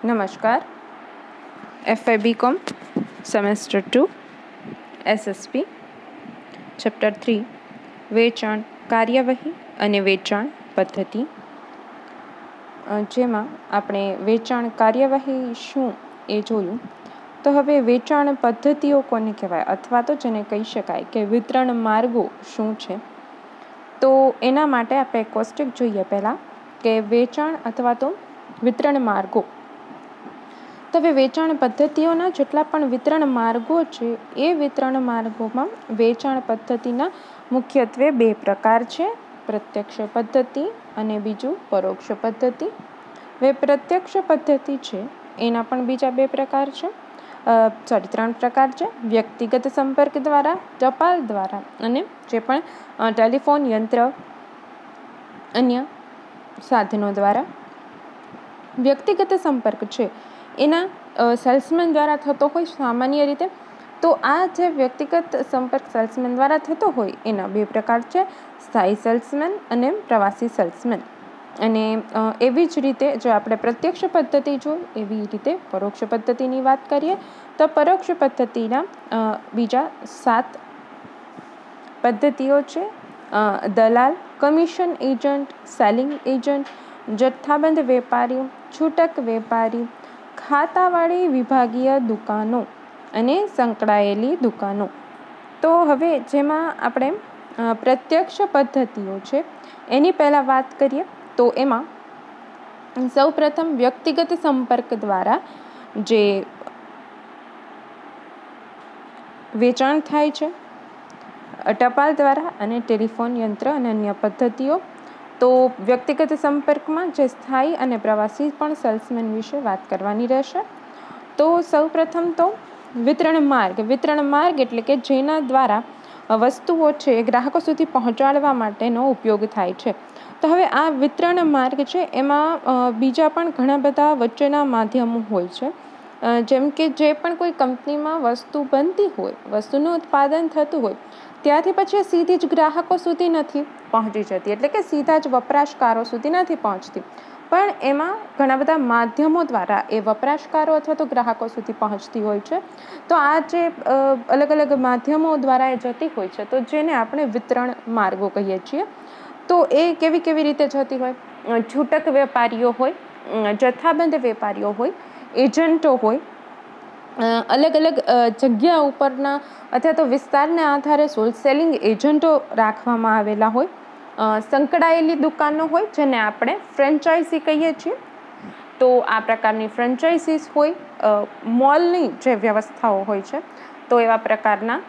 નમસ્કાર. FY BCom semester 2 SSP chapter 3 વેચાણ કાર્યવાહી અને વેચાણ પદ્ધતિ, જેમાં આપણે વેચાણ કાર્યવાહી શું એ જોયું. તો હવે વેચાણ પદ્ધતિઓ કોને કહેવાય અથવા તો જેને કહી શકાય કે વિતરણ માર્ગો શું છે. તો એના માટે આપણે કોષ્ટક જોઈએ પહેલાં કે વેચાણ અથવા તો વિતરણ માર્ગો. તો હવે વેચાણ પદ્ધતિઓના જેટલા પણ વિતરણ માર્ગો છે એ વિતરણ માર્ગોમાં વેચાણ પદ્ધતિના મુખ્યત્વે બે પ્રકાર છે, પ્રત્યક્ષ પદ્ધતિ અને બીજું પરોક્ષ પદ્ધતિ. હવે પ્રત્યક્ષ પદ્ધતિ છે એના પણ બીજા બે પ્રકાર છે, ત્રણ પ્રકાર છે: વ્યક્તિગત સંપર્ક દ્વારા, ટપાલ દ્વારા અને જે પણ ટેલિફોન યંત્ર અન્ય સાધનો દ્વારા. વ્યક્તિગત સંપર્ક છે એના સેલ્સમેન દ્વારા થતો હોય સામાન્ય રીતે. તો આ જે વ્યક્તિગત સંપર્ક સેલ્સમેન દ્વારા થતો હોય એના બે પ્રકાર છે, સ્થાયી સેલ્સમેન અને પ્રવાસી સેલ્સમેન. અને એવી જ રીતે જો આપણે પ્રત્યક્ષ પદ્ધતિ જોઈએ એવી રીતે પરોક્ષ પદ્ધતિની વાત કરીએ તો પરોક્ષ પદ્ધતિના બીજા 7 પદ્ધતિઓ છે: દલાલ, કમિશન એજન્ટ, સેલિંગ એજન્ટ, જથ્થાબંધ વેપારી, છૂટક વેપારી, ખાતાવાળી વિભાગીય દુકાનો અને સંકળાયેલી દુકાનો. તો હવે જેમાં આપણે પ્રત્યક્ષ પદ્ધતિઓ છે એની પહેલાં વાત કરીએ તો એમાં સૌપ્રથમ વ્યક્તિગત સંપર્ક દ્વારા જે વેચાણ થાય છે, ટપાલ દ્વારા અને ટેલિફોન યંત્ર અને અન્ય પદ્ધતિઓ. તો વ્યક્તિગત સંપર્કમાં જે સ્થાયી અને પ્રવાસી પણ સેલ્સમેન વિશે વાત કરવાની રહેશે. તો સૌપ્રથમ તો વિતરણ માર્ગ એટલે કે જેના દ્વારા વસ્તુઓ છે એ ગ્રાહકો સુધી પહોંચાડવા માટેનો ઉપયોગ થાય છે. તો હવે આ વિતરણ માર્ગ છે એમાં બીજા પણ ઘણા બધા વચ્ચેના માધ્યમો હોય છે. જેમ કે જે પણ કોઈ કંપનીમાં વસ્તુ બનતી હોય, વસ્તુનું ઉત્પાદન થતું હોય, ત્યાંથી પછી સીધી જ ગ્રાહકો સુધી નથી પહોંચી જતી, એટલે કે સીધા જ વપરાશકારો સુધી નથી પહોંચતી, પણ એમાં ઘણા બધા માધ્યમો દ્વારા એ વપરાશકારો અથવા તો ગ્રાહકો સુધી પહોંચતી હોય છે. તો આ જે અલગ અલગ માધ્યમો દ્વારા એ જતી હોય છે તો જેને આપણે વિતરણ માર્ગો કહીએ છીએ. તો એ કેવી રીતે જતી હોય? છૂટક વેપારીઓ હોય, જથ્થાબંધ વેપારીઓ હોય, એજન્ટો હોય, અલગ અલગ જગ્યા ઉપરના અથવા તો વિસ્તારના આધારે હોલસેલિંગ એજન્ટો રાખવામાં આવેલા હોય, સંકળાયેલી દુકાનો હોય જેને આપણે ફ્રેન્ચાઇઝી કહીએ છીએ. તો આ પ્રકારની ફ્રેન્ચાઇઝીસ હોય, મોલની જે વ્યવસ્થાઓ હોય છે તો એવા પ્રકારના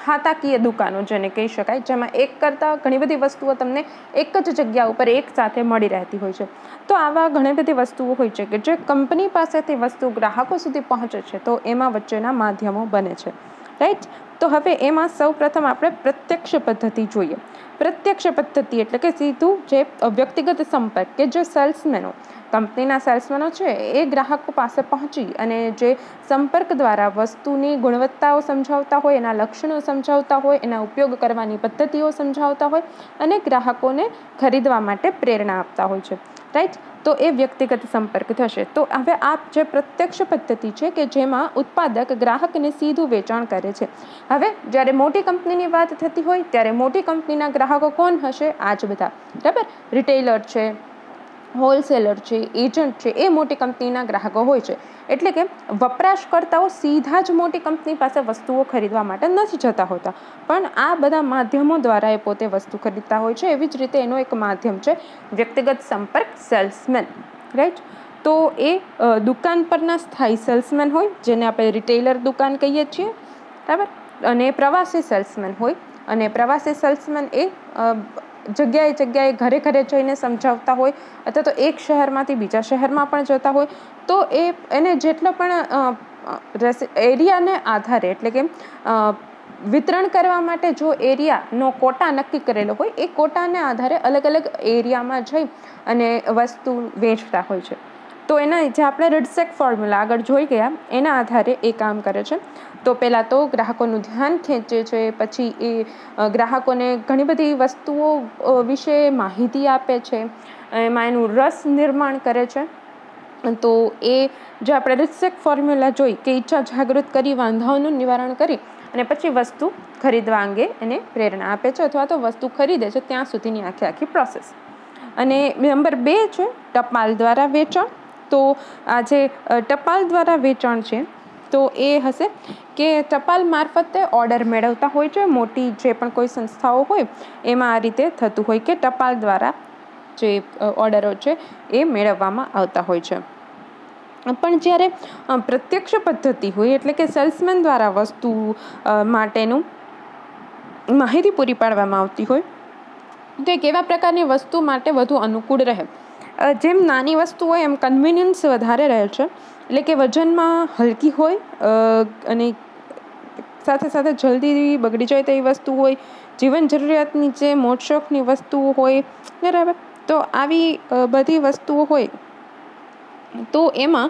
ખાતાકીય દુકાનો જેને કહી શકાય, જેમાં એક કરતાં ઘણી બધી વસ્તુઓ તમને એક જ જગ્યા ઉપર એક સાથે મળી રહેતી હોય છે. તો આવા ઘણી બધી વસ્તુઓ હોય છે કે જે કંપની પાસેથી વસ્તુ ગ્રાહકો સુધી પહોંચે છે તો એમાં વચ્ચેના માધ્યમો બને છે, રાઈટ. તો હવે એમાં સૌ પ્રથમ આપણે પ્રત્યક્ષ પદ્ધતિ જોઈએ. પ્રત્યક્ષ પદ્ધતિ એટલે કે સીધું જે વ્યક્તિગત સંપર્ક કે જે સેલ્સમેનો, કંપનીના સેલ્સમેનો છે એ ગ્રાહકો પાસે પહોંચી અને જે સંપર્ક દ્વારા વસ્તુની ગુણવત્તાઓ સમજાવતા હોય, એના લક્ષણો સમજાવતા હોય, એના ઉપયોગ કરવાની પદ્ધતિઓ સમજાવતા હોય અને ગ્રાહકોને ખરીદવા માટે પ્રેરણા આપતા હોય છે, રાઈટ. તો એ વ્યક્તિગત સંપર્ક થશે. તો હવે આ જે પ્રત્યક્ષ પદ્ધતિ છે કે જેમાં ઉત્પાદક ગ્રાહકને સીધું વેચાણ કરે છે. હવે જ્યારે મોટી કંપનીની વાત થતી હોય ત્યારે મોટી કંપનીના ગ્રાહકો કોણ હશે? આ જ બધા, બરાબર. રિટેલર છે, હોલસેલર છે, એજન્ટ છે, એ મોટી કંપનીના ગ્રાહકો હોય છે. એટલે કે વપરાશકર્તાઓ સીધા જ મોટી કંપની પાસે વસ્તુઓ ખરીદવા માટે નથી જતા હોતા, પણ આ બધા માધ્યમો દ્વારા એ પોતે વસ્તુ ખરીદતા હોય છે. એવી જ રીતે એનો એક માધ્યમ છે વ્યક્તિગત સંપર્ક સેલ્સમેન, રાઈટ. તો એ દુકાન પરના સ્થાયી સેલ્સમેન હોય જેને આપણે રિટેલર દુકાન કહીએ છીએ, બરાબર. અને પ્રવાસી સેલ્સમેન હોય, અને પ્રવાસી સેલ્સમેન એ જગ્યાએ ઘરે જઈને સમજાવતા હોય અથવા તો એક શહેરમાંથી બીજા શહેરમાં પણ જતા હોય. તો એને જેટલો પણ એરિયાને આધારે, એટલે કે વિતરણ કરવા માટે જો એરિયાનો કોટા નક્કી કરેલો હોય એ કોટાને આધારે અલગ અલગ એરિયામાં જઈ અને વસ્તુ વેચતા હોય છે. તો એના જે આપણે રડસેક ફોર્મ્યુલા આગળ જોઈ ગયા એના આધારે એ કામ કરે છે. તો પહેલાં તો ગ્રાહકોનું ધ્યાન ખેંચે છે, પછી એ ગ્રાહકોને ઘણી બધી વસ્તુઓ વિશે માહિતી આપે છે, એમાં એનું રસ નિર્માણ કરે છે તો એ જે આપણે રિસ્ક ફોર્મ્યુલા જોઈ કે ઈચ્છા જાગૃત કરી, વાંધાઓનું નિવારણ કરી અને પછી વસ્તુ ખરીદવા અંગે એને પ્રેરણા આપે છે અથવા તો વસ્તુ ખરીદે છે ત્યાં સુધીની આખી પ્રોસેસ. અને નંબર 2 છે ટપાલ દ્વારા વેચાણ. તો આ જે ટપાલ દ્વારા વેચાણ છે તો એ હશે કે ટપાલ મારફતે ઓર્ડર મેળવતા હોય છે. મોટી જે પણ કોઈ સંસ્થાઓ હોય એમાં આ રીતે થતું હોય કે ટપાલ દ્વારા જે ઓર્ડરો છે એ મેળવવામાં આવતા હોય છે. પણ જ્યારે પ્રત્યક્ષ પદ્ધતિ હોય એટલે કે સેલ્સમેન દ્વારા વસ્તુ માટેનું માહિતી પૂરી પાડવામાં આવતી હોય તો એ કેવા પ્રકારની વસ્તુ માટે વધુ અનુકૂળ રહે. જેમ નાની વસ્તુ હોય એમ કન્વિનિયન્સ વધારે રહે છે, એટલે કે વજનમાં હલકી હોય અને સાથે સાથે જલ્દી બગડી જાય તેવી વસ્તુ હોય, જીવન જરૂરિયાતની જે મોજશોખની વસ્તુઓ હોય, બરાબર. તો આવી બધી વસ્તુઓ હોય તો એમાં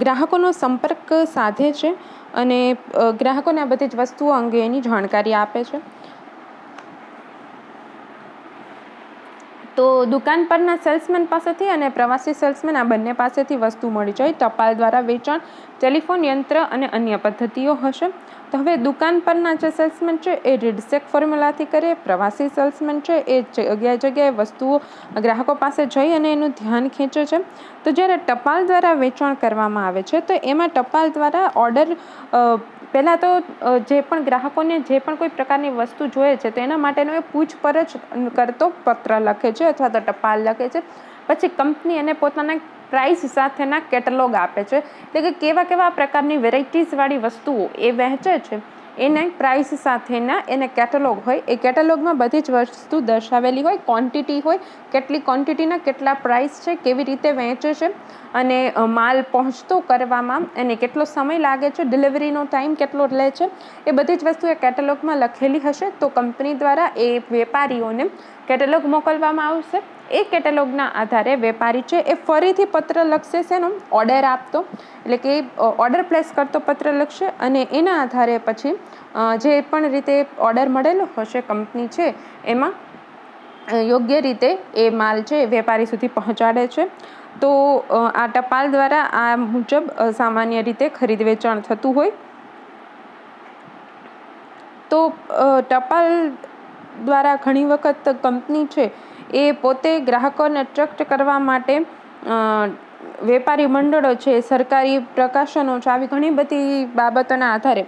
ગ્રાહકોનો સંપર્ક સાધે છે અને ગ્રાહકોને આ બધી જ વસ્તુઓ અંગેની જાણકારી આપે છે. તો દુકાન પરના સેલ્સમેન પાસેથી અને પ્રવાસી સેલ્સમેન આ બંને પાસેથી વસ્તુ મળી જાય. ટપાલ દ્વારા વેચાણ, ટેલિફોન યંત્ર અને અન્ય પદ્ધતિઓ હશે. તો હવે દુકાન પરના જે સેલ્સમેન છે એ રીડસેક ફોર્મ્યુલાથી કરે. પ્રવાસી સેલ્સમેન છે એ જગ્યાએ વસ્તુઓ ગ્રાહકો પાસે જઈ અને એનું ધ્યાન ખેંચે છે. તો જ્યારે ટપાલ દ્વારા વેચાણ કરવામાં આવે છે તો એમાં ટપાલ દ્વારા ઓર્ડર પહેલાં તો જે પણ ગ્રાહકોને જે પણ કોઈ પ્રકારની વસ્તુ જોઈએ છે તો એના માટેનો એ પૂછપરછ કરતો પત્ર લખે છે અથવા તો ટપાલ લખે છે. પછી કંપની એને પોતાના પ્રાઇસ સાથેના કેટલોગ આપે છે, એટલે કે કેવા કેવા પ્રકારની વેરાયટીઝવાળી વસ્તુઓ એ વહેંચે છે એને પ્રાઇસ સાથેના એને કેટલોગ હોય. એ કેટલોગમાં બધી જ વસ્તુ દર્શાવેલી હોય, ક્વોન્ટિટી હોય, કેટલી ક્વોન્ટિટીના કેટલા પ્રાઇસ છે, કેવી રીતે વહેંચે છે અને માલ પહોંચતો કરવામાં એને કેટલો સમય લાગે છે, ડિલિવરીનો ટાઈમ કેટલો લે છે, એ બધી જ વસ્તુ એ કેટલોગમાં લખેલી હશે. તો કંપની દ્વારા એ વેપારીઓને કેટલોગ મોકલવામાં આવશે. એ કેટલોગના આધારે વેપારી છે એ ફરીથી પત્ર લખશે શેનો ઓર્ડર આપતો, એટલે કે ઓર્ડર પ્લેસ કરતો પત્ર લખશે અને એના આધારે પછી જે પણ રીતે ઓર્ડર મળેલો હશે કંપની છે એમાં યોગ્ય રીતે એ માલ છે એ વેપારી સુધી પહોંચાડે છે. તો આ ટપાલ દ્વારા આ મુજબ સામાન્ય રીતે ખરીદ વેચાણ થતું હોય. તો ટપાલ દ્વારા ઘણી વખત કંપની છે એ પોતે ગ્રાહકોને એટ્રેક્ટ કરવા માટે વેપારી મંડળો છે, સરકારી પ્રકાશનો છે, આવી ઘણી બધી બાબતોના આધારે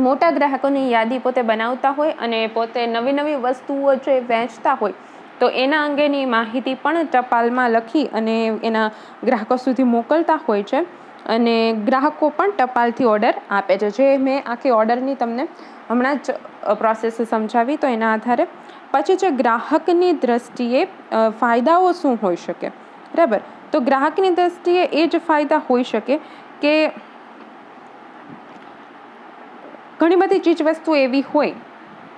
મોટા ગ્રાહકોની યાદી પોતે બનાવતા હોય અને પોતે નવી નવી વસ્તુઓ છે વહેંચતા હોય. તો એના અંગેની માહિતી પણ ટપાલમાં લખી અને એના ગ્રાહકો સુધી મોકલતા હોય છે અને ગ્રાહકો પણ ટપાલથી ઓર્ડર આપે છે. જે મેં આખી ઓર્ડરની તમને હમણાં જ પ્રોસેસ સમજાવી. તો એના આધારે પછી છે ગ્રાહકની દ્રષ્ટિએ ફાયદાઓ શું હોઈ શકે, બરાબર. તો ગ્રાહકની દ્રષ્ટિએ એ જ ફાયદા હોઈ શકે કે ઘણી બધી ચીજ વસ્તુ એવી હોય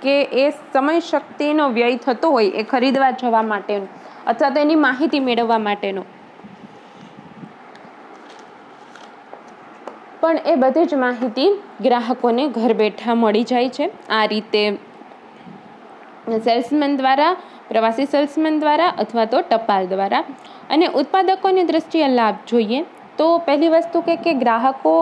કે એ સમય શક્તિનો વ્યય થતો હોય એ ખરીદવા જવા માટેનો અથવા તો એની માહિતી મેળવવા માટેનો, પણ એ બધી જ માહિતી ગ્રાહકોને ઘર બેઠા મળી જાય છે આ રીતે સેલ્સમેન દ્વારા, પ્રવાસી સેલ્સમેન દ્વારા અથવા તો ટપાલ દ્વારા. અને ઉત્પાદકોની દ્રષ્ટિએ લાભ જોઈએ તો પહેલી વસ્તુ કે ગ્રાહકો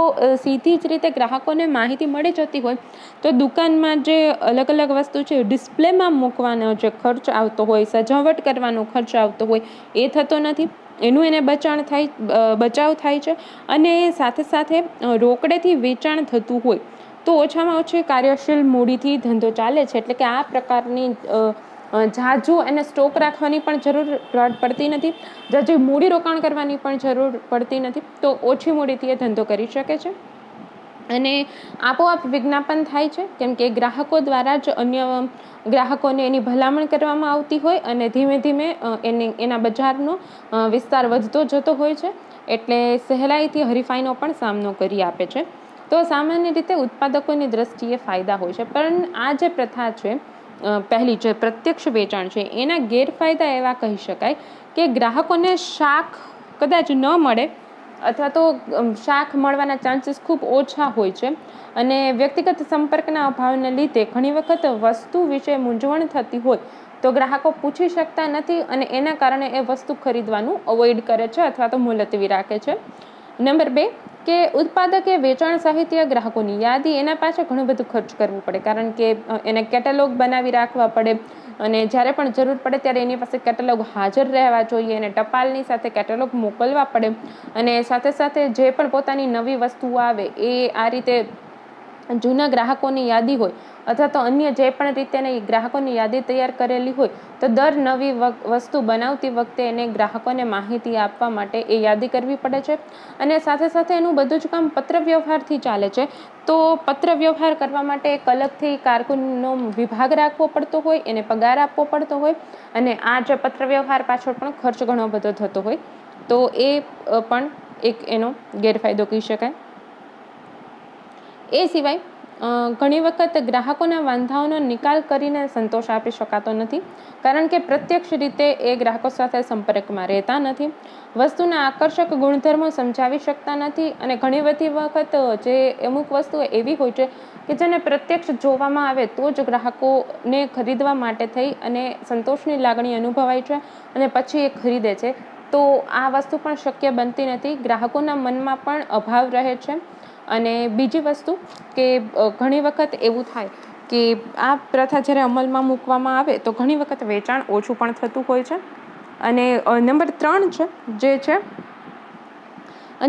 સીધી જ રીતે ગ્રાહકોને માહિતી મળી જતી હોય તો દુકાનમાં જે અલગ અલગ વસ્તુ છે ડિસ્પ્લેમાં મૂકવાનો જે ખર્ચ આવતો હોય, સજાવટ કરવાનો ખર્ચ આવતો હોય એ થતો નથી. એનું એને બચાવ થાય છે અને સાથે સાથે રોકડેથી વેચાણ થતું હોય તો ઓછામાં ઓછી કાર્યશીલ મૂડીથી ધંધો ચાલે છે. એટલે કે આ પ્રકારની ઝાઝું એને સ્ટોક રાખવાની પણ જરૂર પડતી નથી, ઝાઝું મૂડી રોકાણ કરવાની પણ જરૂર પડતી નથી. તો ઓછી મૂડીથી એ ધંધો કરી શકે છે અને આપોઆપ વિજ્ઞાપન થાય છે કેમ કે ગ્રાહકો દ્વારા જ અન્ય ગ્રાહકોને એની ભલામણ કરવામાં આવતી હોય અને ધીમે ધીમે એના બજારનો વિસ્તાર વધતો જતો હોય છે. એટલે સહેલાઈથી હરીફાઈનો પણ સામનો કરી આપે છે. તો સામાન્ય રીતે ઉત્પાદકોની દ્રષ્ટિએ ફાયદા હોય છે. પણ આ જે પ્રથા છે પહેલી જે પ્રત્યક્ષ વેચાણ છે એના ગેરફાયદા એવા કહી શકાય કે ગ્રાહકોને શાખ કદાચ ન મળે અથવા તો શાખ મળવાના ચાન્સીસ ખૂબ ઓછા હોય છે અને વ્યક્તિગત સંપર્કના અભાવને લીધે ઘણી વખત વસ્તુ વિશે મૂંઝવણ થતી હોય તો ગ્રાહકો પૂછી શકતા નથી અને એના કારણે એ વસ્તુ ખરીદવાનું અવોઇડ કરે છે અથવા તો મુલતવી રાખે છે. નંબર 2 કે ઉત્પાદકે વેચાણ સાહિત્ય, ગ્રાહકોની યાદી, એના પાછળ ઘણું બધું ખર્ચ કરવું પડે, કારણ કે એને કેટેલોગ બનાવી રાખવા પડે અને જ્યારે પણ જરૂર પડે ત્યારે એની પાસે કેટેલોગ હાજર રહેવા જોઈએ, અને ટપાલની સાથે કેટેલોગ મોકલવા પડે, અને સાથે સાથે જે પણ પોતાની નવી વસ્તુઓ આવે એ આ રીતે જૂના ગ્રાહકોની યાદી હોય અથવા તો અન્ય જે પણ રીતે ગ્રાહકોની યાદી તૈયાર કરેલી હોય તો દર નવી વસ્તુ બનાવતી વખતે એને ગ્રાહકોને માહિતી આપવા માટે એ યાદી કરવી પડે છે. અને સાથે સાથે એનું બધું જ કામ પત્ર વ્યવહારથી ચાલે છે. તો પત્ર વ્યવહાર કરવા માટે એક અલગથી કારકુનનો વિભાગ રાખવો પડતો હોય, એને પગાર આપવો પડતો હોય, અને આ જે પત્ર વ્યવહાર પાછળ પણ ખર્ચ ઘણો બધો થતો હોય, તો એ પણ એક એનો ગેરફાયદો કહી શકાય. એ સિવાય ઘણી વખત ગ્રાહકોના વાંધાઓનો નિકાલ કરીને સંતોષ આપી શકાતો નથી, કારણ કે પ્રત્યક્ષ રીતે એ ગ્રાહકો સાથે સંપર્કમાં રહેતા નથી, વસ્તુના આકર્ષક ગુણધર્મો સમજાવી શકતા નથી, અને ઘણી બધી વખત જે અમુક વસ્તુઓ એવી હોય છે કે જેને પ્રત્યક્ષ જોવામાં આવે તો જ ગ્રાહકોને ખરીદવા માટે થઈ અને સંતોષની લાગણી અનુભવાય છે અને પછી એ ખરીદે છે. તો આ વસ્તુ પણ શક્ય બનતી નથી, ગ્રાહકોના મનમાં પણ અભાવ રહે છે. અને બીજી વસ્તુ કે ઘણી વખત એવું થાય કે આ પ્રથા જ્યારે અમલમાં મૂકવામાં આવે તો ઘણી વખત વેચાણ ઓછું પણ થતું હોય છે. અને નંબર 3 છે જે છે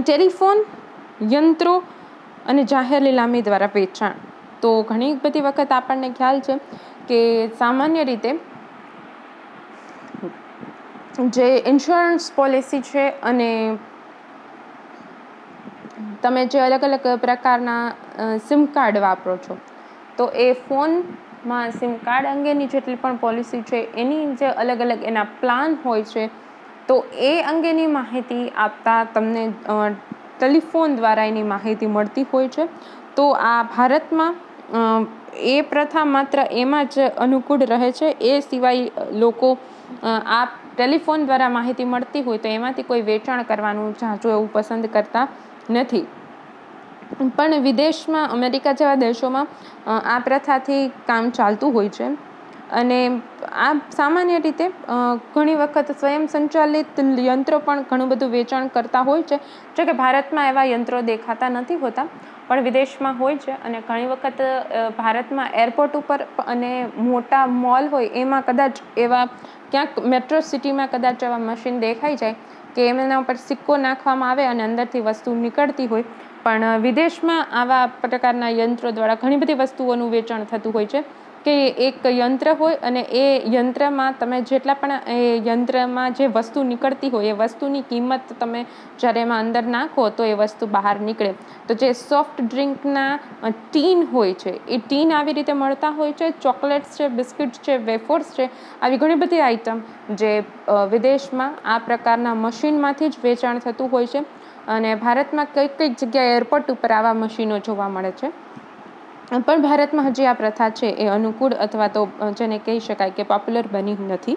ટેલિફોન, યંત્રો અને જાહેર લીલામી દ્વારા વેચાણ. તો ઘણી બધી વખત આપણને ખ્યાલ છે કે સામાન્ય રીતે જે ઇન્સ્યોરન્સ પોલિસી છે અને તમે જે અલગ અલગ પ્રકારના સિમ કાર્ડ વાપરો છો, તો એ ફોનમાં સિમ કાર્ડ અંગેની જેટલી પણ પોલિસી છે એની જે અલગ અલગ એના પ્લાન હોય છે, તો એ અંગેની માહિતી આપતા તમને ટેલિફોન દ્વારા એની માહિતી મળતી હોય છે. તો આ ભારતમાં એ પ્રથા માત્ર એમાં જ અનુકૂળ રહે છે. એ સિવાય લોકો આ ટેલિફોન દ્વારા માહિતી મળતી હોય તો એમાંથી કોઈ વેચાણ કરવાનું ઝાઝું એવું પસંદ કરતા નથી. પણ વિદેશમાં, અમેરિકા જેવા દેશોમાં આ પ્રથાથી કામ ચાલતું હોય છે. અને આ સામાન્ય રીતે ઘણી વખત સ્વયં સંચાલિત યંત્રો પણ ઘણું બધું વેચાણ કરતા હોય છે. જો કે ભારતમાં એવા યંત્રો દેખાતા નથી હોતા, પણ વિદેશમાં હોય છે. અને ઘણી વખત ભારતમાં એરપોર્ટ ઉપર અને મોટા મોલ હોય એમાં કદાચ એવા ક્યાંક મેટ્રો સિટીમાં કદાચ એવા મશીન દેખાઈ જાય કે એમના ઉપર સિક્કો નાખવામાં આવે અને અંદરથી વસ્તુ નીકળતી હોય. પણ વિદેશમાં આવા પ્રકારના યંત્રો દ્વારા ઘણી બધી વસ્તુઓનું વેચાણ થતું હોય છે કે એક યંત્ર હોય અને એ યંત્રમાં તમે જેટલા પણ એ યંત્રમાં જે વસ્તુ નીકળતી હોય એ વસ્તુની કિંમત તમે જ્યારે એમાં અંદર નાખો તો એ વસ્તુ બહાર નીકળે. તો જે સોફ્ટ ડ્રિંકના ટીન હોય છે એ ટીન આવી રીતે મળતા હોય છે. ચોકલેટ્સ છે, બિસ્કિટ્સ છે, વેફર્સ છે, આવી ઘણી બધી આઇટમ જે વિદેશમાં આ પ્રકારના મશીનમાંથી જ વેચાણ થતું હોય છે. અને ભારતમાં કઈક જગ્યાએ એરપોર્ટ ઉપર આવા મશીનો જોવા મળે છે. પણ ભારતમાં હજી આ પ્રથા છે એ અનુકૂળ અથવા તો જેને કહી શકાય કે પોપ્યુલર બની નથી.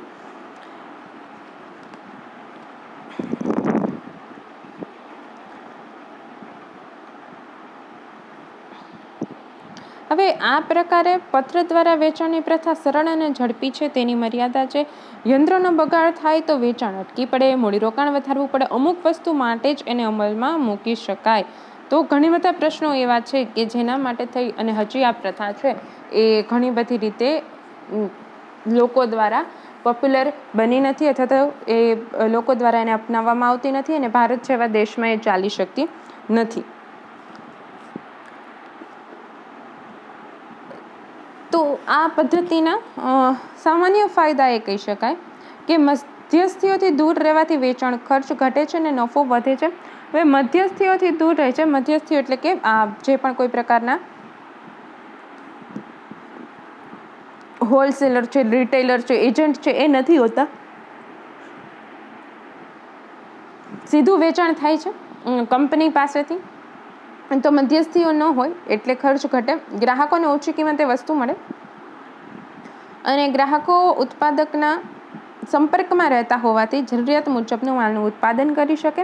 હવે આ પ્રકારે પત્ર દ્વારા વેચાણની પ્રથા સરળ અને ઝડપી છે, તેની મર્યાદા છે. યંત્રોનો બગાડ થાય તો વેચાણ અટકી પડે, મૂડીરોકાણ વધારવું પડે, અમુક વસ્તુ માટે જ એને અમલમાં મૂકી શકાય. તો ઘણી બધા પ્રશ્નો એવા છે કે જેના માટે થઈ અને હજી આ પ્રથા છે એ ઘણી બધી રીતે લોકો દ્વારા પોપ્યુલર બની નથી અથવા તો એ લોકો દ્વારા એને અપનાવવામાં આવતી નથી અને ભારત જેવા દેશમાં એ ચાલી શકતી નથી. તો આ પદ્ધતિના સામાન્ય ફાયદા એ કહી શકાય કે મધ્યસ્થીઓથી દૂર રહેવાથી વેચાણ ખર્ચ ઘટે છે અને નફો વધે છે. હવે મધ્યસ્થીઓથી દૂર રહે છે, મધ્યસ્થીઓ એટલે કે આ જે પણ કોઈ પ્રકારના હોલસેલર છે, રિટેલર છે, એજન્ટ છે, એ નથી હોતા. સીધું વેચાણ થાય છે કંપની પાસેથી, તો મધ્યસ્થીઓ ન હોય એટલે ખર્ચ ઘટે, ગ્રાહકોને ઓછી કિંમતે વસ્તુ મળે અને ગ્રાહકો ઉત્પાદકના સંપર્કમાં રહેતા હોવાથી જરૂરિયાત મુજબનું માલનું ઉત્પાદન કરી શકે.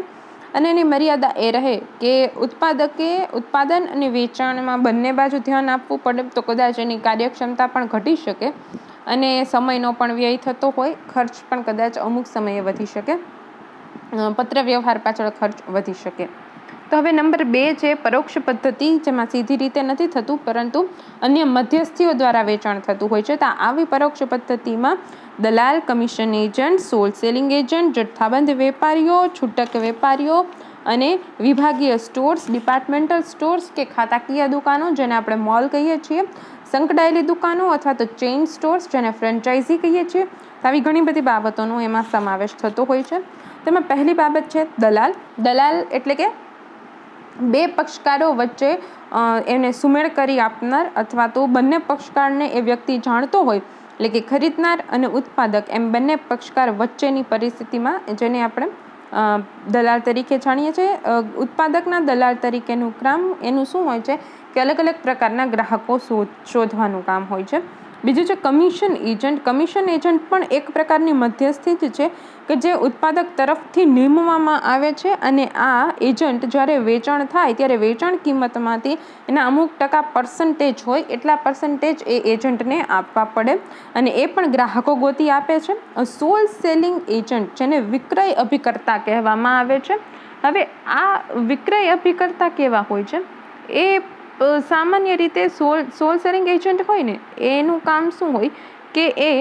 અને એની મર્યાદા એ રહે કે ઉત્પાદકે ઉત્પાદન અને વેચાણમાં બંને બાજુ ધ્યાન આપવું પડે તો કદાચ એની કાર્યક્ષમતા પણ ઘટી શકે. અને સમયનો પણ વ્યય થતો હોય, ખર્ચ પણ કદાચ અમુક સમયે વધી શકે, પત્ર વ્યવહાર પાછળ ખર્ચ વધી શકે. તો હવે નંબર 2 છે પરોક્ષ પદ્ધતિ, જેમાં સીધી રીતે નથી થતું પરંતુ અન્ય મધ્યસ્થીઓ દ્વારા વેચાણ થતું હોય છે. તો આવી પરોક્ષ પદ્ધતિમાં દલાલ, કમિશન એજન્ટ, સોલ સેલિંગ એજન્ટ, જથ્થાબંધ વેપારીઓ, છૂટક વેપારીઓ અને વિભાગીય સ્ટોર્સ, ડિપાર્ટમેન્ટલ સ્ટોર્સ કે ખાતાકીય દુકાનો જેને આપણે મોલ કહીએ છીએ, સંકળાયેલી દુકાનો અથવા તો ચેઇન સ્ટોર્સ જેને ફ્રેન્ચાઇઝી કહીએ છીએ. આવી ઘણી બધી બાબતોનો એમાં સમાવેશ થતો હોય છે. તેમાં પહેલી બાબત છે દલાલ. દલાલ એટલે કે બે પક્ષકારો વચ્ચે એને સુમેળ કરી આપનાર અથવા તો બંને પક્ષકારને એ વ્યક્તિ જાણતો હોય, એટલે કે ખરીદનાર અને ઉત્પાદક એમ બંને પક્ષકાર વચ્ચેની પરિસ્થિતિમાં જેને આપણે દલાલ તરીકે જાણીએ છીએ. ઉત્પાદકના દલાલ તરીકેનું કામ એનું શું હોય છે કે અલગ અલગ પ્રકારના ગ્રાહકો શોધવાનું કામ હોય છે. બીજું છે કમિશન એજન્ટ. કમિશન એજન્ટ પણ એક પ્રકારની મધ્યસ્થી જ છે કે જે ઉત્પાદક તરફથી નિમવામાં આવે છે અને આ એજન્ટ જ્યારે વેચાણ થાય ત્યારે વેચાણ કિંમતમાંથી એના અમુક ટકા પર્સન્ટેજ હોય એટલા પર્સન્ટેજ એ એજન્ટને આપવા પડે અને એ પણ ગ્રાહકો ગોતી આપે છે. સોલ સેલિંગ એજન્ટ જેને વિક્રય અભિકર્તા કહેવામાં આવે છે. હવે આ વિક્રય અભિકર્તા કેવા હોય છે? એ સામાન્ય રીતે સોલ સેલિંગ એજન્ટ હોય ને એનું કામ શું હોય કે એ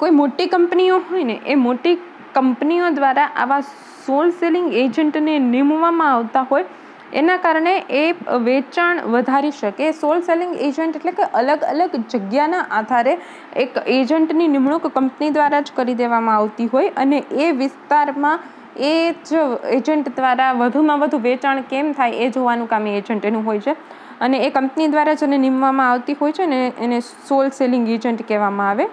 કોઈ મોટી કંપનીઓ હોય ને એ મોટી કંપનીઓ દ્વારા આવા સોલ સેલિંગ એજન્ટને નિમવામાં આવતા હોય, એના કારણે એ વેચાણ વધારી શકે. સોલ સેલિંગ એજન્ટ એટલે કે અલગ અલગ જગ્યાના આધારે એક એજન્ટની નિમણૂક કંપની દ્વારા જ કરી દેવામાં આવતી હોય અને એ વિસ્તારમાં એ જ એજન્ટ દ્વારા વધુમાં વધુ વેચાણ કેમ થાય એ જોવાનું કામ એજન્ટ એનું હોય છે અને એ કંપની દ્વારા જેને નિમવામાં આવતી હોય છે ને એને સોલ સેલિંગ એજન્ટ કહેવામાં આવે.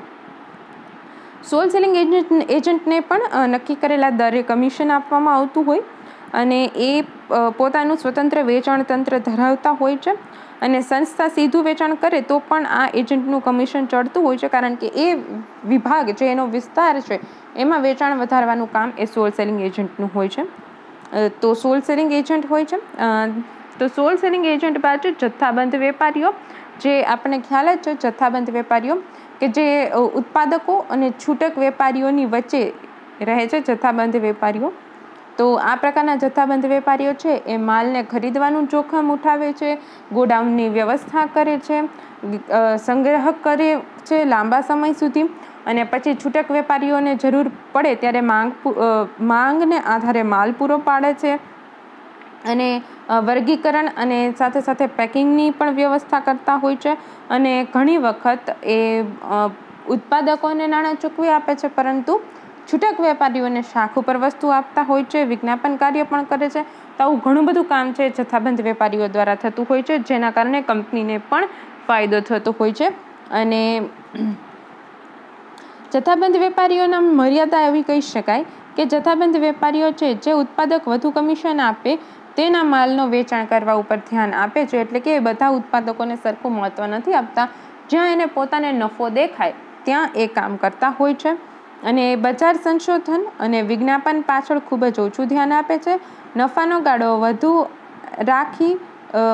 સોલ સેલિંગ એજન્ટને પણ નક્કી કરેલા દરે કમિશન આપવામાં આવતું હોય અને એ પોતાનું સ્વતંત્ર વેચાણ તંત્ર ધરાવતા હોય છે અને સંસ્થા સીધું વેચાણ કરે તો પણ આ એજન્ટનું કમિશન ચડતું હોય છે, કારણ કે એ વિભાગ જે એનો વિસ્તાર છે એમાં વેચાણ વધારવાનું કામ એ સોલ સેલિંગ એજન્ટનું હોય છે. તો સોલ સેલિંગ એજન્ટ હોય છે. તો સોલ સેલિંગ એજન્ટ બાજુ જથ્થાબંધ વેપારીઓ, જે આપણને ખ્યાલ જ છે જથ્થાબંધ વેપારીઓ કે જે ઉત્પાદકો અને છૂટક વેપારીઓની વચ્ચે રહે છે. જથ્થાબંધ વેપારીઓ તો આ પ્રકારના જથ્થાબંધ વેપારીઓ છે એ માલને ખરીદવાનું જોખમ ઉઠાવે છે, ગોડાઉનની વ્યવસ્થા કરે છે, સંગ્રહ કરે છે લાંબા સમય સુધી અને પછી છૂટક વેપારીઓને જરૂર પડે ત્યારે માંગને આધારે માલ પૂરો પાડે છે અને વર્ગીકરણ અને સાથે સાથે પેકિંગની પણ વ્યવસ્થા કરતા હોય છે અને ઘણી વખત એ ઉત્પાદકોને નાણાં ચૂકવી આપે છે પરંતુ છૂટક વેપારીઓને શાખ ઉપર વસ્તુ આપતા હોય છે, વિજ્ઞાપન કાર્ય પણ કરે છે. તો આવું ઘણું બધું કામ છે જથ્થાબંધ વેપારીઓ દ્વારા થતું હોય છે, જેના કારણે કંપનીને પણ ફાયદો થતો હોય છે. અને જથ્થાબંધ વેપારીઓના મર્યાદા એવી કહી શકાય કે જથ્થાબંધ વેપારીઓ છે જે ઉત્પાદક વધુ કમિશન આપે તેના માલનો વેચાણ કરવા ઉપર ધ્યાન આપે છે, એટલે કે બધા ઉત્પાદકોને સરખું મહત્વ નથી આપતા. જ્યાં એને પોતાને નફો દેખાય ત્યાં એ કામ કરતા હોય છે અને બજાર સંશોધન અને વિજ્ઞાપન પાછળ ખૂબ જ ઓછું ધ્યાન આપે છે. નફાનો ગાળો વધુ રાખી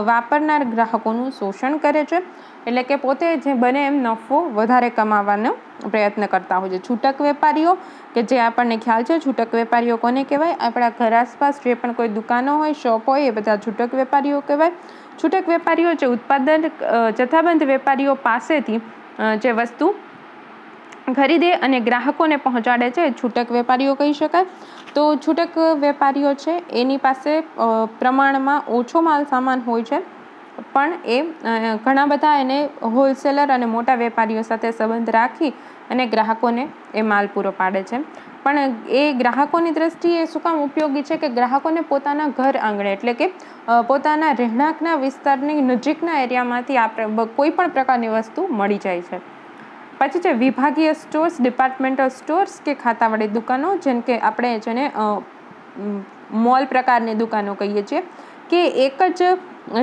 વાપરનાર ગ્રાહકોનું શોષણ કરે છે, એટલે કે પોતે જે બને એમ નફો વધારે કમાવાનો પ્રયત્ન કરતા હોય છે. છૂટક વેપારીઓ કે જે આપણને ખ્યાલ છે, છૂટક વેપારીઓ કોને કહેવાય? આપણા ઘર આસપાસ જે પણ કોઈ દુકાનો હોય, શોપ હોય, એ બધા છૂટક વેપારીઓ કહેવાય. છૂટક વેપારીઓ જે ઉત્પાદન જથ્થાબંધ વેપારીઓ પાસેથી જે વસ્તુ ખરીદે અને ગ્રાહકોને પહોંચાડે છે છૂટક વેપારીઓ કહી શકાય. તો છૂટક વેપારીઓ છે એની પાસે પ્રમાણમાં ઓછો માલ સામાન હોય છે, પણ એ ઘણા બધા એને હોલસેલર અને મોટા વેપારીઓ સાથે સંબંધ રાખી અને ગ્રાહકોને એ માલ પૂરો પાડે છે. પણ એ ગ્રાહકોની દ્રષ્ટિએ શું કામ ઉપયોગી છે કે ગ્રાહકોને પોતાના ઘર આંગણે એટલે કે પોતાના રહેણાંકના વિસ્તારની નજીકના એરિયામાંથી આપણે કોઈ પણ પ્રકારની વસ્તુ મળી જાય છે. પછી છે વિભાગીય સ્ટોર્સ, ડિપાર્ટમેન્ટલ સ્ટોર્સ કે ખાતાવાળી દુકાનો, જેમ કે આપણે જેને મોલ પ્રકારની દુકાનો કહીએ છીએ કે એક જ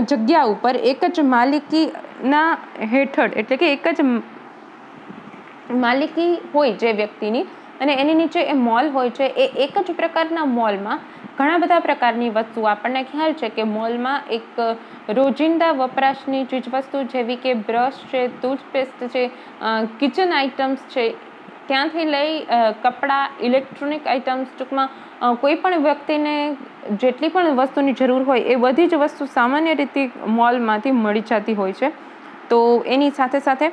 જગ્યા ઉપર એક જ માલિકીના હેઠળ એટલે કે એક જ માલિકી હોય જે વ્યક્તિની અને એની નીચે એ મોલ હોય છે. એ એક જ પ્રકારના મોલમાં ઘણા બધા પ્રકારની વસ્તુ, આપણને ખ્યાલ છે કે મોલમાં એક રોજિંદા વપરાશની ચીજવસ્તુ જેવી કે બ્રશ છે, ટૂથપેસ્ટ છે, કિચન આઇટમ્સ છે, ત્યાંથી લઈ કપડાં, ઇલેક્ટ્રોનિક આઇટમ્સ, ટૂંકમાં કોઈ પણ વ્યક્તિને જેટલી પણ વસ્તુની જરૂર હોય એ બધી જ વસ્તુ સામાન્ય રીતે મોલમાંથી મળી જતી હોય છે. તો એની સાથે સાથે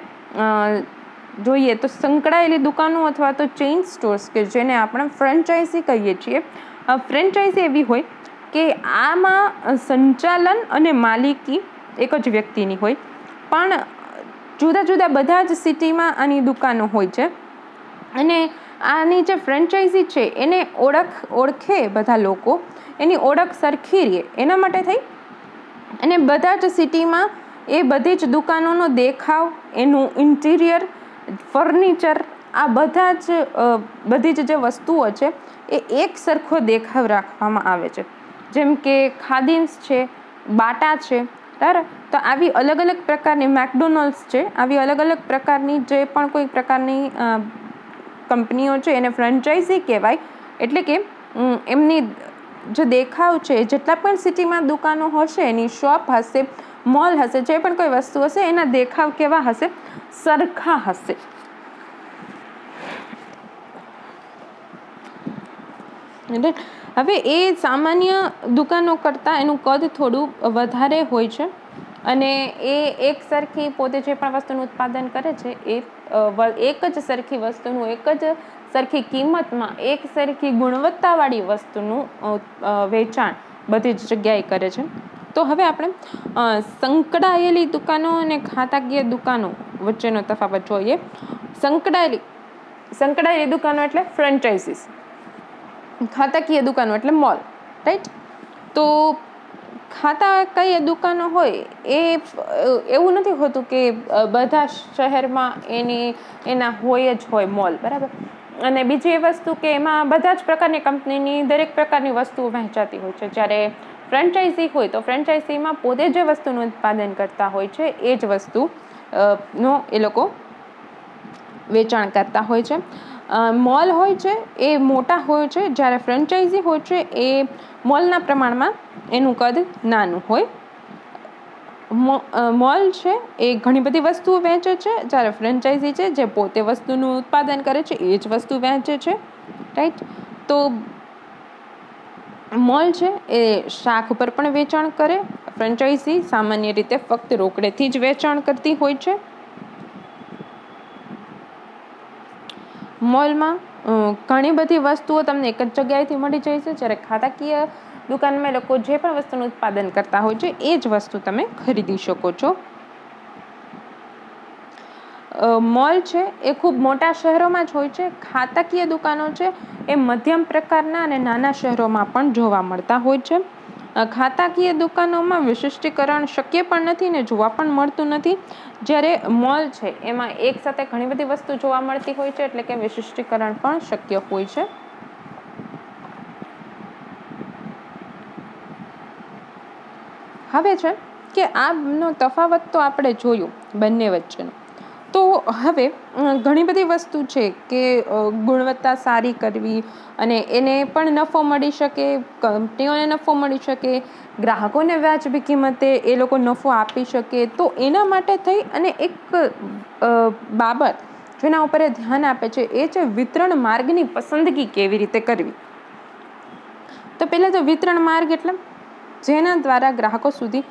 જોઈએ તો સંકળાયેલી દુકાનો અથવા તો ચેઇન સ્ટોર્સ કે જેને આપણે ફ્રેન્ચાઇઝી કહીએ છીએ, ફ્રેન્ચાઇઝી એવી હોય કે આમાં સંચાલન અને માલિકી એક જ વ્યક્તિની હોય, પણ જુદા જુદા બધા જ સિટીમાં આની દુકાનો હોય છે. અને આની જે ફ્રેન્ચાઇઝી છે એને ઓળખે બધા લોકો, એની ઓળખ સરખી રહે એના માટે થઈ અને બધા જ સિટીમાં એ બધી જ દુકાનોનો દેખાવ, એનું ઇન્ટિરિયર, ફર્નિચર, આ બધી જ જે વસ્તુઓ છે એ એક સરખો દેખાવ રાખવામાં આવે છે. જેમ કે ખાદિમ્સ છે, બાટા છે, બરાબર. તો આવી અલગ અલગ પ્રકારની મેકડોનલ્ડ્સ છે, આવી અલગ અલગ પ્રકારની જે પણ કોઈ પ્રકારની કંપનીઓ છે એને ફ્રેન્ચાઇઝી કહેવાય. એટલે કે એમની જે દેખાવ છે, જેટલા પણ સિટીમાં દુકાનો હશે, એની શોપ હશે, મોલ હશે, જે પણ કોઈ વસ્તુ હશે એના દેખાવ કેવા હશે? સરખા હશે. હવે એ સામાન્ય દુકાનો કરતાં એનું કદ થોડું વધારે હોય છે અને એ એક સરખી પોતે જે પણ વસ્તુનું ઉત્પાદન કરે છે એ એક જ સરખી વસ્તુનું એક જ સરખી કિંમતમાં એક સરખી ગુણવત્તાવાળી વસ્તુનું વેચાણ બધી જ જગ્યાએ કરે છે. તો હવે આપણે સંકળાયેલી દુકાનો અને ખાતાકીય દુકાનો વચ્ચેનો તફાવત જોઈએ. સંકળાયેલી દુકાનો એટલે ફ્રેન્ચાઇઝીસ, ખાતાકીય દુકાનો એટલે મોલ, રાઈટ. તો ખાતાકીય દુકાનો હોય એ એવું નથી હોતું કે બધા શહેરમાં એના હોય જ હોય મોલ, બરાબર. અને બીજી એ વસ્તુ કે એમાં બધા જ પ્રકારની કંપનીની દરેક પ્રકારની વસ્તુઓ વહેંચાતી હોય છે. જ્યારે ફ્રેન્ચાઇઝી હોય તો ફ્રેન્ચાઇઝીમાં પોતે જે વસ્તુનું ઉત્પાદન કરતા હોય છે એ જ વસ્તુ નો એ લોકો વેચાણ કરતા હોય છે. મોલ હોય છે એ મોટા હોય છે, જ્યારે ફ્રેન્ચાઇઝી હોય છે એ મોલના પ્રમાણમાં એનું કદ નાનું હોય. મોલ છે એ ઘણી બધી વસ્તુઓ વહેંચે છે, જ્યારે ફ્રેન્ચાઇઝી છે જે પોતે વસ્તુનું ઉત્પાદન કરે છે એ જ વસ્તુ વહેંચે છે, રાઈટ. તો મોલ છે એ શાખ પર પણ વેચાણ કરે, ફ્રેન્ચાઇઝી સામાન્ય રીતે ફક્ત રોકડેથી જ વેચાણ કરતી હોય છે. મોલમાં ઘણી બધી વસ્તુઓ તમને એક જ જગ્યાએથી મળી જાય છે, જ્યારે ખાતાકીય દુકાનમાં લોકો જે પણ વસ્તુનું ઉત્પાદન કરતા હોય છે એ જ વસ્તુ તમે ખરીદી શકો છો. મોલ છે એ ખૂબ મોટા શહેરોમાં જ હોય છે. ખાતાકીય દુકાનો છે એ મધ્યમ પ્રકારના અને નાના શહેરોમાં પણ જોવા મળતા હોય છે. ખાતાકીય દુકાનોમાં વિશિષ્ટીકરણ શક્ય પણ નથી ને જોવા પણ મળતું નથી, જ્યારે મોલ છે એમાં એક સાથે ઘણી બધી વસ્તુ જોવા મળતી હોય છે, એટલે કે વિશિષ્ટીકરણ પણ શક્ય હોય છે. હવે છે કે આનો તફાવત તો આપણે જોયું બંને વચ્ચેનો. તો હવે ઘણી બધી વસ્તુ છે કે ગુણવત્તા સારી કરવી અને એને પણ નફો મળી શકે, કંપનીઓને નફો મળી શકે, ગ્રાહકોને વ્યાજબી કિંમતે એ લોકો નફો આપી શકે. તો એના માટે થઈ અને એક બાબત જેના ઉપર એ ધ્યાન આપે છે એ છે વિતરણ માર્ગની પસંદગી કેવી રીતે કરવી. તો પહેલાં તો વિતરણ માર્ગ એટલે જેના દ્વારા ગ્રાહકો સુધી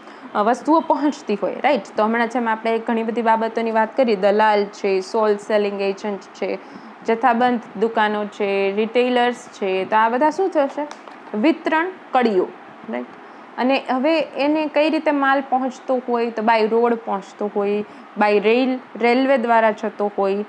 વસ્તુઓ પહોંચતી હોય, રાઈટ. તો હમણાં જેમ આપણે ઘણી બધી બાબતોની વાત કરી, દલાલ છે, સોલ સેલિંગ એજન્ટ છે, જથ્થાબંધ દુકાનો છે, રિટેલર્સ છે, તો આ બધા શું થશે? વિતરણ કડીઓ, રાઈટ. અને હવે એને કઈ રીતે માલ પહોંચતો હોય? તો બાય રોડ પહોંચતો હોય, બાય રેલવે દ્વારા જતો હોય,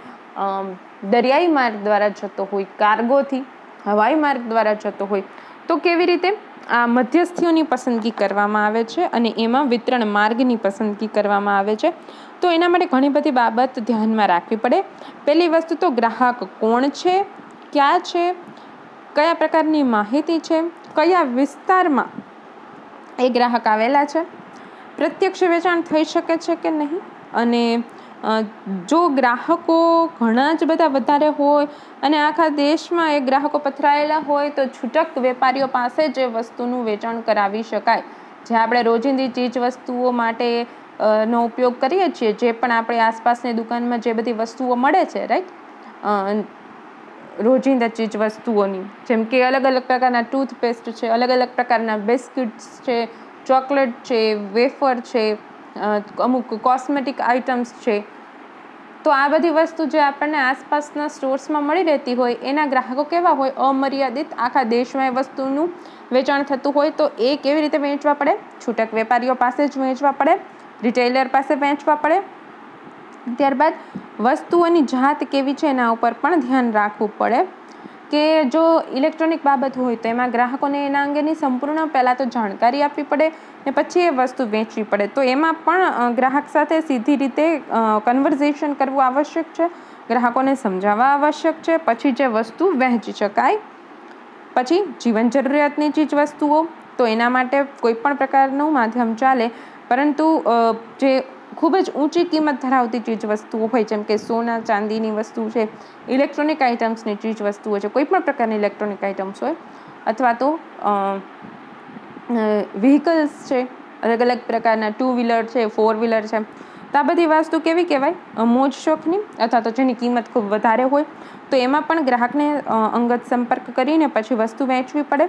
દરિયાઈ માર્ગ દ્વારા જતો હોય, કાર્ગોથી હવાઈ માર્ગ દ્વારા જતો હોય. તો કેવી રીતે આ મધ્યસ્થીઓની પસંદગી કરવામાં આવે છે અને એમાં વિતરણ માર્ગની પસંદગી કરવામાં આવે છે. તો એના માટે ઘણી બધી બાબત ધ્યાનમાં રાખવી પડે. પહેલી વસ્તુ તો ગ્રાહક કોણ છે, ક્યાં છે, કયા પ્રકારની માહિતી છે, કયા વિસ્તારમાં એ ગ્રાહક આવેલા છે, પ્રત્યક્ષ વેચાણ થઈ શકે છે કે નહીં, અને જો ગ્રાહકો ઘણા જ બધા વધારે હોય અને આખા દેશમાં એ ગ્રાહકો પથરાયેલા હોય તો છૂટક વેપારીઓ પાસે જ વસ્તુનું વેચાણ કરાવી શકાય. જે આપણે રોજિંદી ચીજ વસ્તુઓ માટે નો ઉપયોગ કરીએ છીએ, જે પણ આપણે આસપાસની દુકાનમાં જે બધી વસ્તુઓ મળે છે, રાઈટ, રોજિંદા ચીજ વસ્તુઓની, જેમ કે અલગ અલગ પ્રકારના ટૂથપેસ્ટ છે, અલગ અલગ પ્રકારના બિસ્કિટ્સ છે, ચોકલેટ છે, વેફર છે, અમુક કોસ્મેટિક આઇટમ્સ છે. તો આ બધી વસ્તુ જે આપણને આસપાસના સ્ટોર્સમાં મળી રહેતી હોય એના ગ્રાહકો કેવા હોય? અમર્યાદિત આખા દેશમાં એ વસ્તુનું વેચાણ થતું હોય તો એ કેવી રીતે વેચવા પડે? છૂટક વેપારીઓ પાસે જ વેચવા પડે, રિટેલર પાસે વેચવા પડે. ત્યારબાદ વસ્તુઓની જાત કેવી છે એના ઉપર પણ ધ્યાન રાખવું પડે કે જો ઇલેક્ટ્રોનિક બાબત હોય તો એમાં ગ્રાહકોને એના અંગેની સંપૂર્ણ પહેલાં તો જાણકારી આપવી પડે ને પછી એ વસ્તુ વેચવી પડે. તો એમાં પણ ગ્રાહક સાથે સીધી રીતે કન્વર્ઝેશન કરવું આવશ્યક છે, ગ્રાહકોને સમજાવવા આવશ્યક છે, પછી જે વસ્તુ વહેંચી શકાય. પછી જીવન જરૂરિયાતની ચીજ વસ્તુઓ, તો એના માટે કોઈ પણ પ્રકારનું માધ્યમ ચાલે, પરંતુ જે ખૂબ જ ઊંચી કિંમત ધરાવતી ચીજ વસ્તુઓ હોય, જેમ કે સોના ચાંદીની વસ્તુ છે, ઇલેક્ટ્રોનિક આઇટમ્સની ચીજ વસ્તુઓ છે, કોઈ પણ પ્રકારની ઇલેક્ટ્રોનિક આઇટમ્સ હોય, અથવા તો વ્હીકલ્સ છે, અલગ અલગ પ્રકારના 2 વ્હીલર છે, 4 વ્હીલર છે, તો આ બધી વસ્તુ કેવી કહેવાય? મોજ શોખની, અથવા તો જેની કિંમત ખૂબ વધારે હોય. તો એમાં પણ ગ્રાહકને અંગત સંપર્ક કરીને પછી વસ્તુ વેચવી પડે.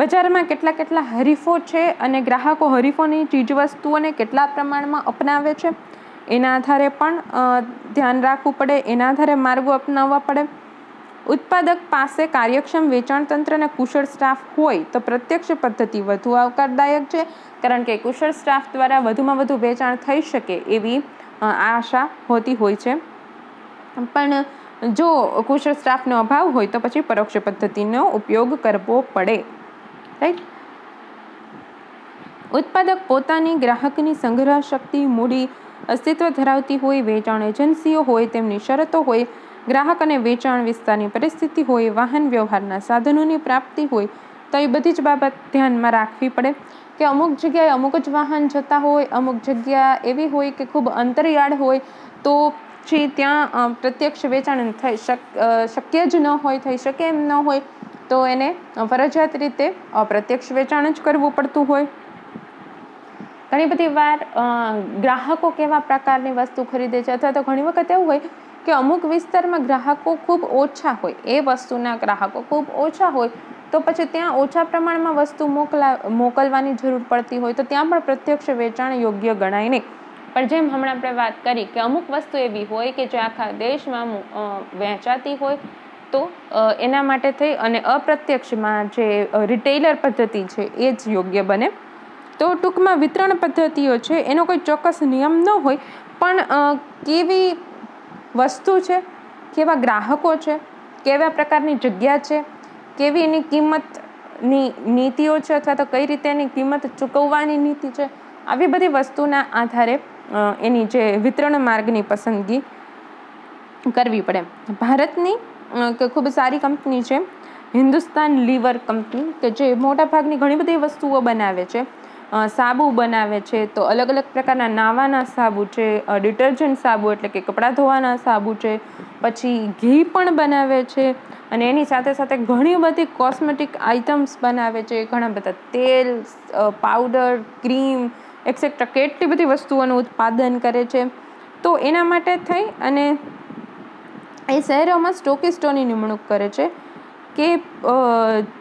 બજારમાં કેટલા હરીફો છે અને ગ્રાહકો હરીફોની ચીજવસ્તુઓને કેટલા પ્રમાણમાં અપનાવે છે એના આધારે પણ ધ્યાન રાખવું પડે, એના આધારે માર્ગો અપનાવવા પડે. ઉત્પાદક પાસે કાર્યક્ષમ વેચાણ તંત્ર અને કુશળ સ્ટાફ હોય તો પ્રત્યક્ષ પદ્ધતિ વધુ આવકારદાયક છે, કારણ કે કુશળ સ્ટાફ દ્વારા વધુમાં વધુ વેચાણ થઈ શકે એવી આશા હોતી હોય છે. પણ જો કુશળ સ્ટાફનો અભાવ હોય તો પછી પરોક્ષ પદ્ધતિનો ઉપયોગ કરવો પડે, રાઈટ. ઉત્પાદક પોતાની ગ્રાહકની સંગ્રહ શક્તિ, મૂડી, અસ્તિત્વ ધરાવતી હોય, વેચાણ એજન્સીઓ હોય, તેમની શરતો હોય, ગ્રાહક અને વેચાણ વિસ્તારની પરિસ્થિતિ હોય, વાહન વ્યવહારના સાધનોની પ્રાપ્તિ હોય, તો એ બધી જ બાબત ધ્યાનમાં રાખવી પડે કે અમુક જગ્યાએ અમુક જ વાહન જતા હોય, અમુક જગ્યા એવી હોય કે ખૂબ અંતરિયાળ હોય, તો ત્યાં પ્રત્યક્ષ વેચાણ શક્ય જ ન હોય, થઈ શકે એમ ન હોય, તો એને ફરજિયાત રીતે અપ્રત્યક્ષ વેચાણ જ કરવું પડતું હોય. ઘણી બધી વાર ગ્રાહકો કેવા પ્રકારની વસ્તુ ખરીદે છે, અથવા તો ઘણી વખત એવું હોય કે અમુક વિસ્તારમાં ગ્રાહકો ખૂબ ઓછા હોય, એ વસ્તુના ગ્રાહકો ખૂબ ઓછા હોય, તો પછી ત્યાં ઓછા પ્રમાણમાં વસ્તુ મોકલવાની જરૂર પડતી હોય, તો ત્યાં પણ પ્રત્યક્ષ વેચાણ યોગ્ય ગણાય નહીં. પણ જેમ હમણાં આપણે વાત કરી કે અમુક વસ્તુ એવી હોય કે જે આખા દેશમાં વહેંચાતી હોય, તો એના માટે થઈ અને અપ્રત્યક્ષમાં જે રિટેલર પદ્ધતિ છે એ જ યોગ્ય બને. તો ટૂંકમાં વિતરણ પદ્ધતિઓ છે એનો કોઈ ચોક્કસ નિયમ ન હોય, પણ કેવી વસ્તુ છે, કેવા ગ્રાહકો છે, કેવા પ્રકારની જગ્યા છે, કેવી એની કિંમતની નીતિઓ છે, અથવા તો કઈ રીતે એની કિંમત ચૂકવવાની નીતિ છે, આવી બધી વસ્તુના આધારે એની જે વિતરણ માર્ગની પસંદગી કરવી પડે. ભારતની ખૂબ સારી કંપની છે હિન્દુસ્તાન લીવર કંપની, કે જે મોટાભાગની ઘણી બધી વસ્તુઓ બનાવે છે. સાબુ બનાવે છે, તો અલગ અલગ પ્રકારના નાવાના સાબુ છે, ડિટર્જન્ટ સાબુ એટલે કે કપડાં ધોવાના સાબુ છે, પછી ઘી પણ બનાવે છે, અને એની સાથે સાથે ઘણી બધી કોસ્મેટિક આઇટમ્સ બનાવે છે, ઘણા બધા તેલ, પાવડર, ક્રીમ એક્સેટ્રા, કેટલી બધી વસ્તુઓનું ઉત્પાદન કરે છે. તો એના માટે થઈ અને એ શહેરોમાં સ્ટોકિસ્ટોની નિમણૂક કરે છે કે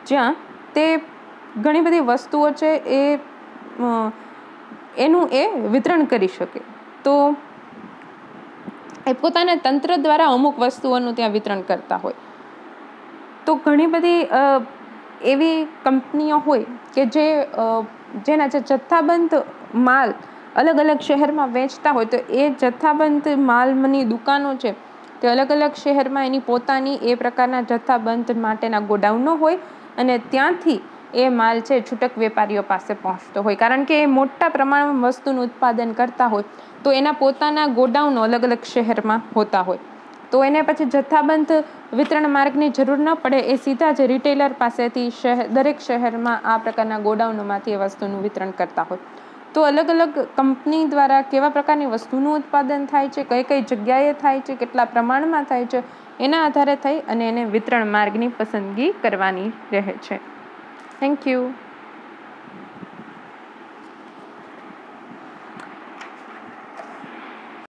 જ્યાં તે ઘણી બધી વસ્તુઓ છે એનું એ વિતરણ કરી શકે. તો એ પોતાના તંત્ર દ્વારા અમુક વસ્તુઓનું ત્યાં વિતરણ કરતા હોય. તો ઘણી બધી એવી કંપનીઓ હોય કે જેના જે જથ્થાબંધ માલ અલગ અલગ શહેરમાં વેચતા હોય, તો એ જથ્થાબંધ માલની દુકાનો છે તે અલગ અલગ શહેરમાં એની પોતાની એ પ્રકારના જથ્થાબંધ માટેના ગોડાઉનો હોય, અને ત્યાંથી એ માલ છે છૂટક વેપારીઓ પાસે પહોંચતો હોય. કારણ કે એ મોટા પ્રમાણમાં વસ્તુનું ઉત્પાદન કરતા હોય, તો એના પોતાના ગોડાઉનો અલગ અલગ શહેરમાં હોતા હોય, તો એને પછી જથ્થાબંધ વિતરણ માર્ગની જરૂર ન પડે, એ સીધા જ રિટેલર પાસેથી દરેક શહેરમાં આ પ્રકારના ગોડાઉનોમાંથી એ વસ્તુનું વિતરણ કરતા હોય. તો અલગ અલગ કંપની દ્વારા કેવા પ્રકારની વસ્તુનું ઉત્પાદન થાય છે, કઈ કઈ જગ્યાએ થાય છે, કેટલા પ્રમાણમાં થાય છે, એના આધારે થઈ અને એને વિતરણ માર્ગની પસંદગી કરવાની રહે છે. Thank you.